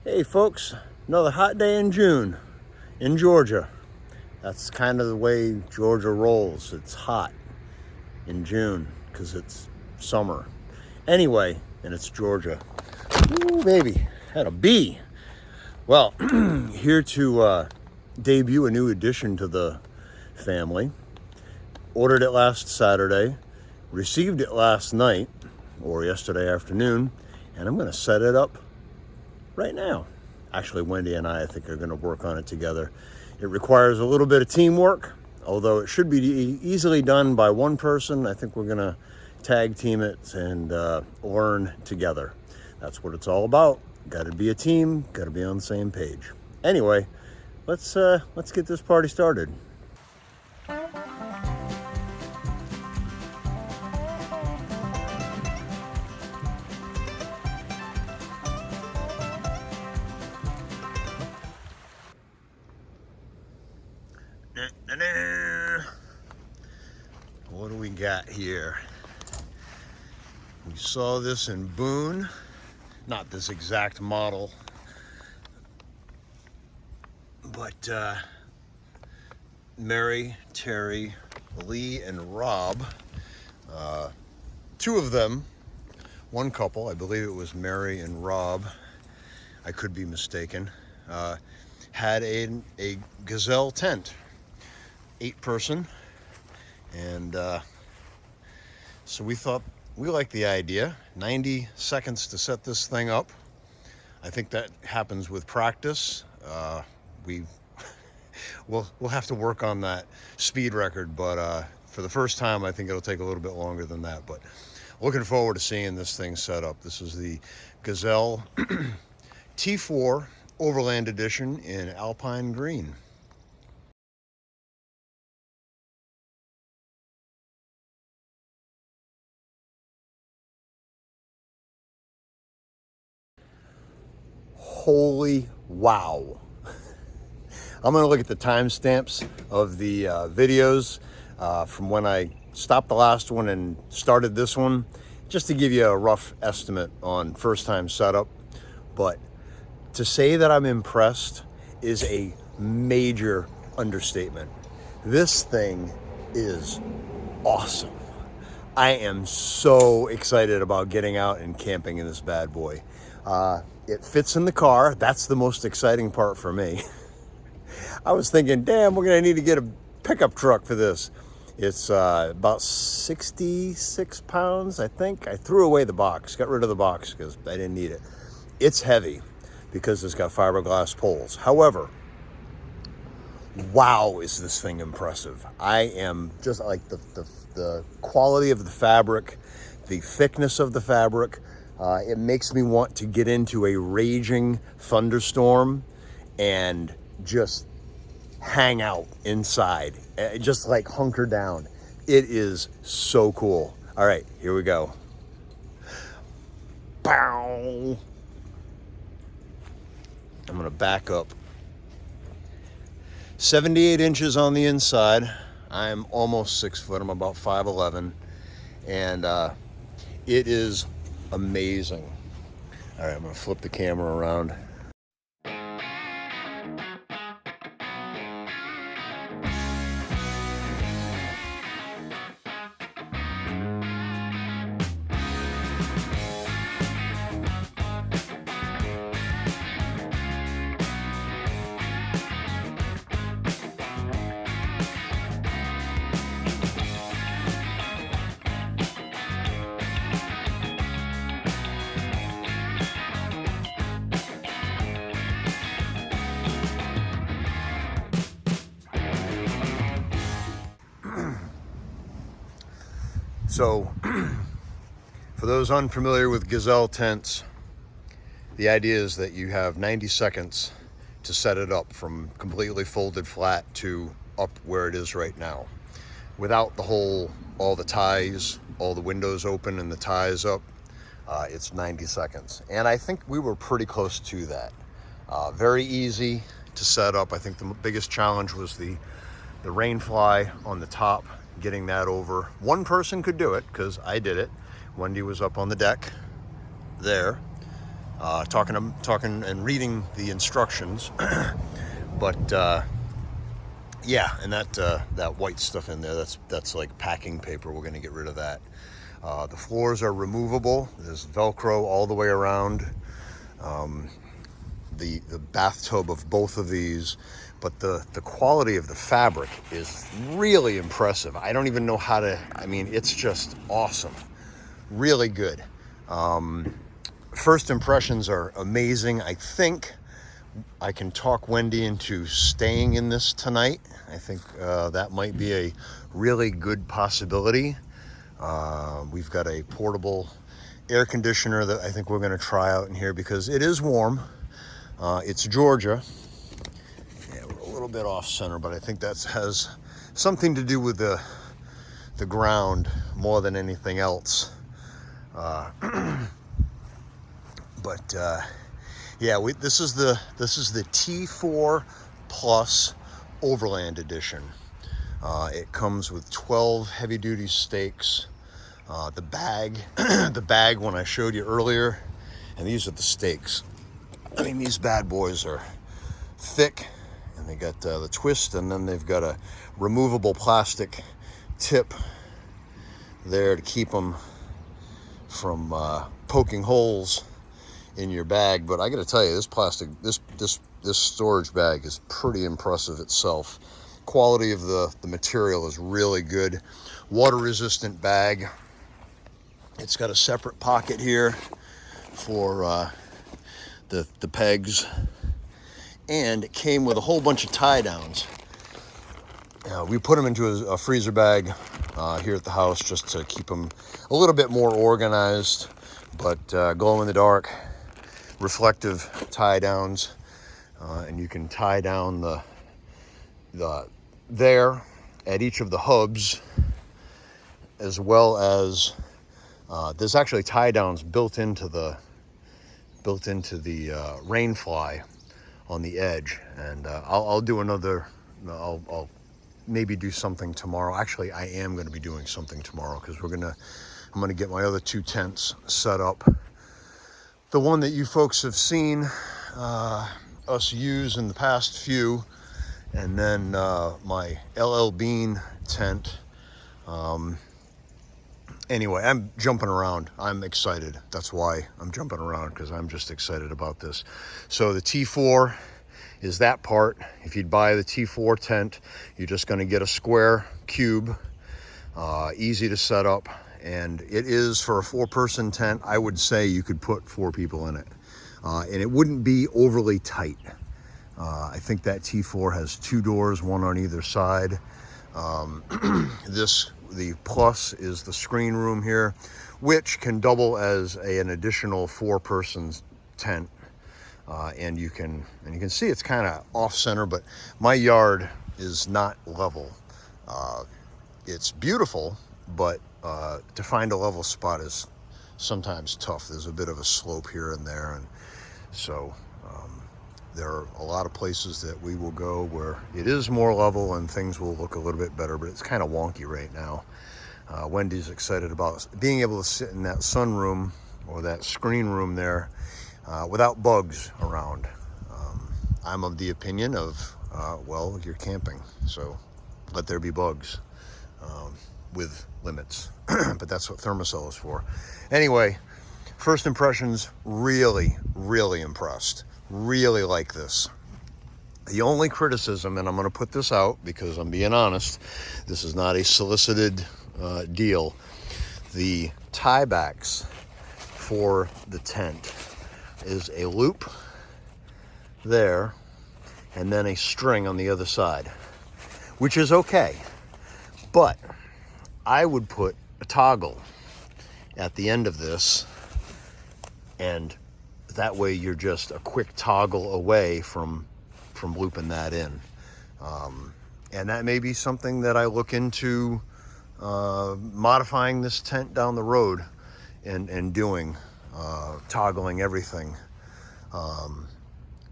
Hey folks, another hot day in June in Georgia. That's kind of the way Georgia rolls. It's hot in June because it's summer. Anyway, and it's Georgia. Ooh, baby, had a bee. Well, here to debut a new addition to the family. Ordered it last Saturday, received it last night or yesterday afternoon, and I'm going to set it up right now. Actually, Wendy and I think, are going to work on it together. It requires a little bit of teamwork, although it should be easily done by one person. I think we're going to tag team it and learn together. That's what it's all about. Got to be a team, got to be on the same page. Anyway, let's get this party started. What do we got here? We saw this in Boone, not this exact model, but Mary, Terry, Lee, and Rob, two of them, one couple, I believe it was Mary and Rob, I could be mistaken, had a Gazelle tent, 8-person, and so we thought, we liked the idea. 90 seconds to set this thing up. I think that happens with practice. We'll have to work on that speed record, but for the first time, I think it'll take a little bit longer than that. But looking forward to seeing this thing set up. This is the Gazelle T4 Overland Edition in Alpine Green. Holy wow. I'm going to look at the timestamps of the videos from when I stopped the last one and started this one, just to give you a rough estimate on first time setup. But to say that I'm impressed is a major understatement. This thing is awesome. I am so excited about getting out and camping in this bad boy. It fits in the car. That's the most exciting part for me. I was thinking, damn, we're going to need to get a pickup truck for this. It's about 66 pounds, I think. I threw away the box, got rid of the box because I didn't need it. It's heavy because it's got fiberglass poles. However, wow, is this thing impressive. I am just like the quality of the fabric, the thickness of the fabric. It makes me want to get into a raging thunderstorm and just hang out inside, just like hunker down. It is so cool. All right, here we go. Bow. I'm gonna back up. 78 inches on the inside. I'm almost 6 foot. I'm about 5'11", and it is amazing. All right, I'm gonna flip the camera around. So, for those unfamiliar with Gazelle tents, the idea is that you have 90 seconds to set it up from completely folded flat to up where it is right now. Without all the ties, all the windows open and the ties up, it's 90 seconds. And I think we were pretty close to that. Very easy to set up. I think the biggest challenge was the rain fly on the top, getting that over. One person could do it because I did it. Wendy was up on the deck there, talking and reading the instructions. But yeah, and that white stuff in there, that's like packing paper. We're going to get rid of that. The floors are removable. There's Velcro all the way around the bathtub of both of these. But the quality of the fabric is really impressive. I don't even know how to, I mean, it's just awesome. Really good. First impressions are amazing. I think I can talk Wendy into staying in this tonight. I think that might be a really good possibility. We've got a portable air conditioner that I think we're going to try out in here because it is warm. It's Georgia. Yeah, we're a little bit off center, but I think that has something to do with the ground more than anything else. But yeah, this is the T4 Plus Overland Edition. It comes with 12 heavy-duty steaks. The bag, when I showed you earlier, and these are the steaks. I mean, these bad boys are thick, and they got the twist, and then they've got a removable plastic tip there to keep them from poking holes in your bag. But I got to tell you, this plastic, this storage bag is pretty impressive itself. Quality of the material is really good. Water resistant bag. It's got a separate pocket here for the pegs, and it came with a whole bunch of tie downs. We put them into a freezer bag here at the house just to keep them a little bit more organized, but glow in the dark reflective tie downs, and you can tie down the there at each of the hubs, as well as there's actually tie downs built into the rain fly on the edge. And I'll do another, I'll maybe do something tomorrow. Actually, I am going to be doing something tomorrow because I'm gonna get my other two tents set up. The one that you folks have seen us use in the past few, and then my LL Bean tent. Anyway, I'm jumping around. I'm excited. That's why I'm jumping around, because I'm just excited about this. So the T4 is that part. If you'd buy the T4 tent, you're just going to get a square cube, easy to set up. And it is, for a 4-person tent, I would say you could put 4 people in it. And it wouldn't be overly tight. I think that T4 has 2 doors, one on either side. The Plus is the screen room here, which can double as an additional 4-person tent. And you can see it's kind of off center, but my yard is not level. It's beautiful, but to find a level spot is sometimes tough. There's a bit of a slope here and there, and so there are a lot of places that we will go where it is more level and things will look a little bit better, but it's kind of wonky right now. Wendy's excited about being able to sit in that sunroom or that screen room there without bugs around. I'm of the opinion of, well, you're camping, so let there be bugs with limits. But that's what Thermacell is for. Anyway, first impressions, really, really impressed. Really like this. The only criticism, and I'm going to put this out because I'm being honest, this is not a solicited deal. The tie backs for the tent is a loop there and then a string on the other side, which is okay. But I would put a toggle at the end of this, and that way you're just a quick toggle away from looping that in. And that may be something that I look into modifying this tent down the road and doing, toggling everything.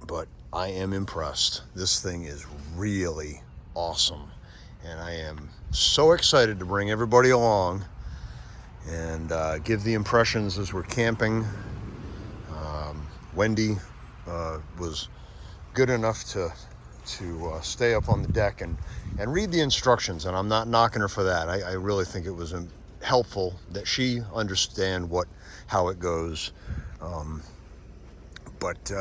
But I am impressed. This thing is really awesome. And I am so excited to bring everybody along and give the impressions as we're camping. Wendy was good enough to stay up on the deck and read the instructions, and I'm not knocking her for that. I really think it was helpful that she understand how it goes. But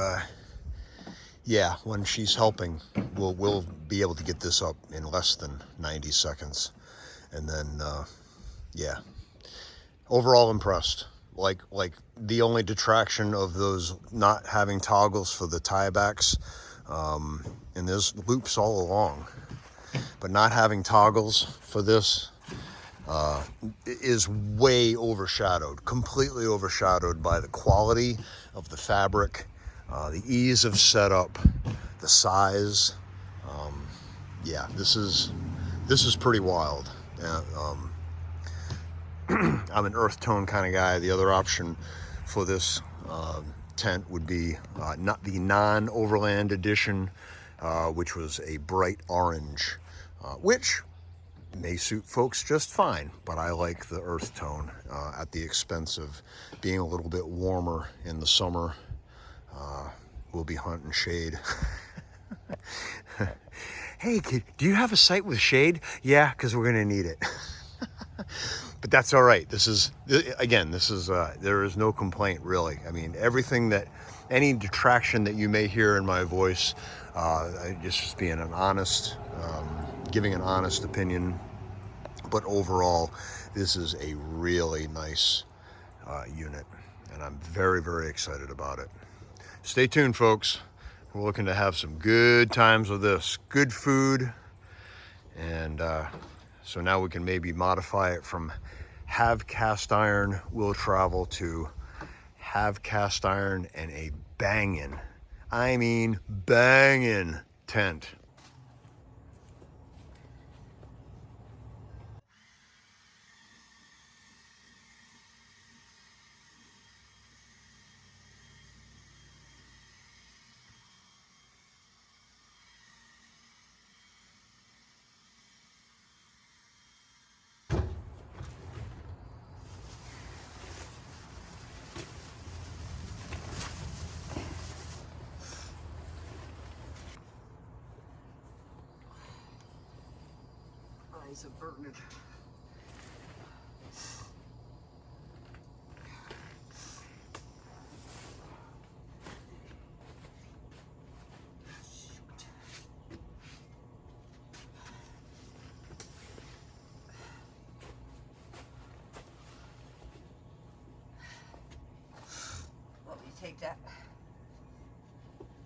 yeah, when she's helping, we'll be able to get this up in less than 90 seconds. And then, yeah, overall impressed. Like the only detraction of those not having toggles for the tiebacks, and there's loops all along, but not having toggles for this is way overshadowed, completely overshadowed by the quality of the fabric, the ease of setup, the size. Yeah, this is pretty wild. I'm an earth tone kind of guy. The other option for this tent would be not the non-Overland edition, which was a bright orange, which may suit folks just fine, but I like the earth tone at the expense of being a little bit warmer in the summer. We'll be hunting shade. Hey, kid, do you have a site with shade? Yeah, because we're going to need it. But that's all right. This is, there is no complaint, really. I mean, any detraction that you may hear in my voice, just being giving an honest opinion. But overall, this is a really nice unit, and I'm very, very excited about it. Stay tuned, folks. We're looking to have some good times with this. Good food, and so now we can maybe modify it from have cast iron will travel to have cast iron and a bangin', I mean bangin' tent. Eyes are burning. Let me take that.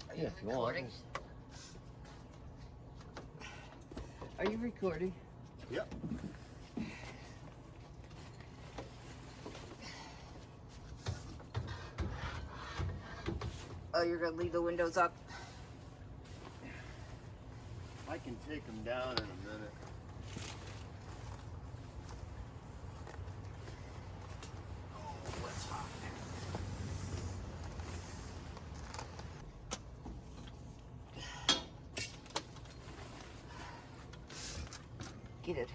Are you Yeah, if you want. recording? Are you recording? Yep. Oh, you're gonna leave the windows up? I can take them down in a minute. Oh, it's hot. Get it.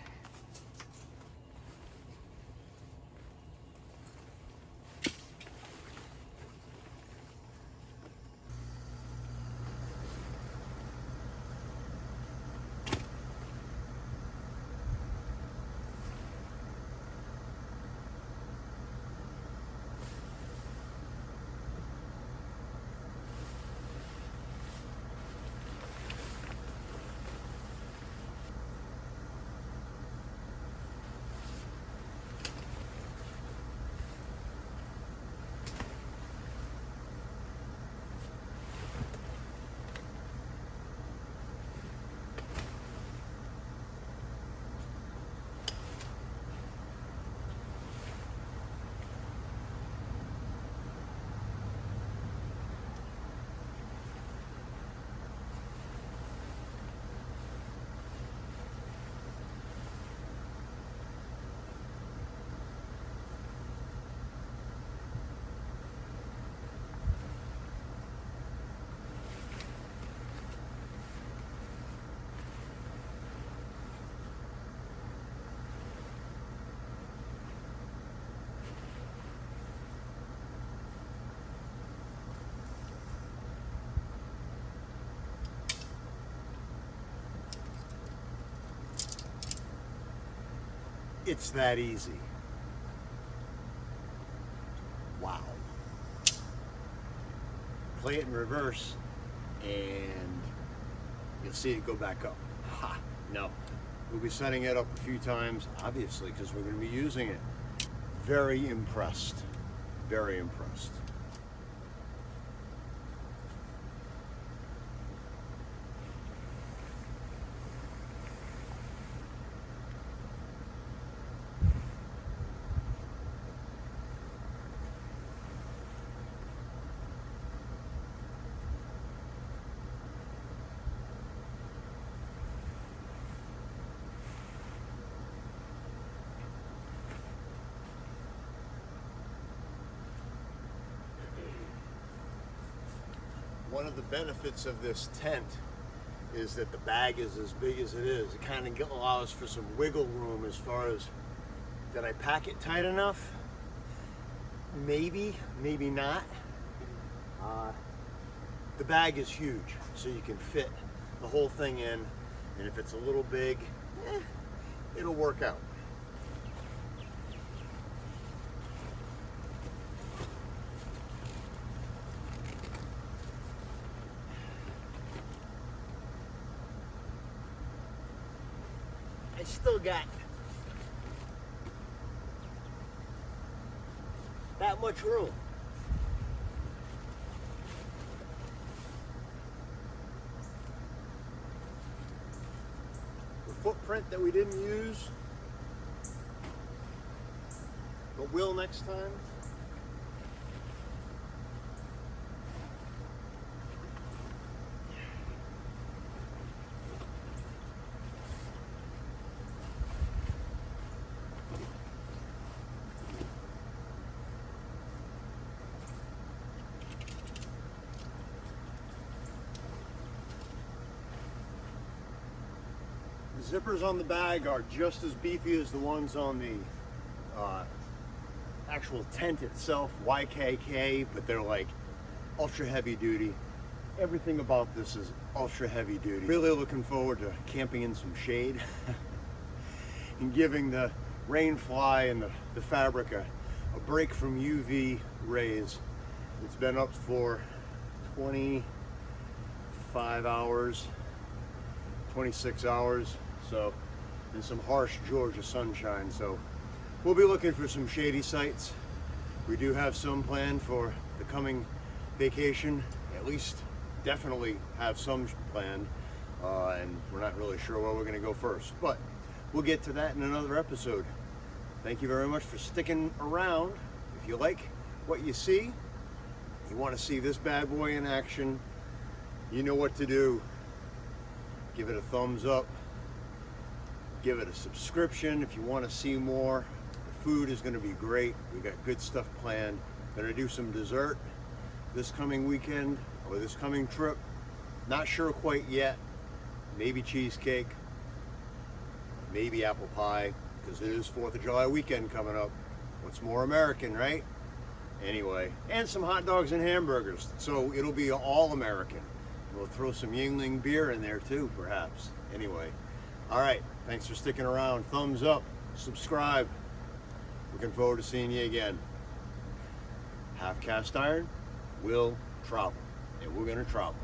It's that easy. Wow. Play it in reverse and you'll see it go back up. Ha! No. We'll be setting it up a few times, obviously, because we're going to be using it. Very impressed. Very impressed. One of the benefits of this tent is that the bag is as big as it is. It kind of allows for some wiggle room as far as, did I pack it tight enough? Maybe, maybe not. The bag is huge, so you can fit the whole thing in, and if it's a little big, it'll work out. I still got that much room. The footprint that we didn't use, but will next time. The zippers on the bag are just as beefy as the ones on the actual tent itself, YKK, but they're like ultra heavy duty. Everything about this is ultra heavy duty. Really looking forward to camping in some shade and giving the rain fly and the fabric a break from UV rays. It's been up for 25 hours, 26 hours. So, in some harsh Georgia sunshine. So, we'll be looking for some shady sites. We do have some planned for the coming vacation. At least, definitely have some planned. And we're not really sure where we're going to go first. But, we'll get to that in another episode. Thank you very much for sticking around. If you like what you see, you want to see this bad boy in action, you know what to do. Give it a thumbs up. Give it a subscription if you want to see more. The food is going to be great. We got good stuff planned. Going to do some dessert this coming weekend or this coming trip. Not sure quite yet. Maybe cheesecake, maybe apple pie, because it is 4th of July weekend coming up. What's more American, right? Anyway, and some hot dogs and hamburgers. So it'll be all American. We'll throw some Yingling beer in there too, perhaps. Anyway, all right. Thanks for sticking around. Thumbs up, subscribe. Looking forward to seeing you again. Half cast iron will travel, and we're going to travel.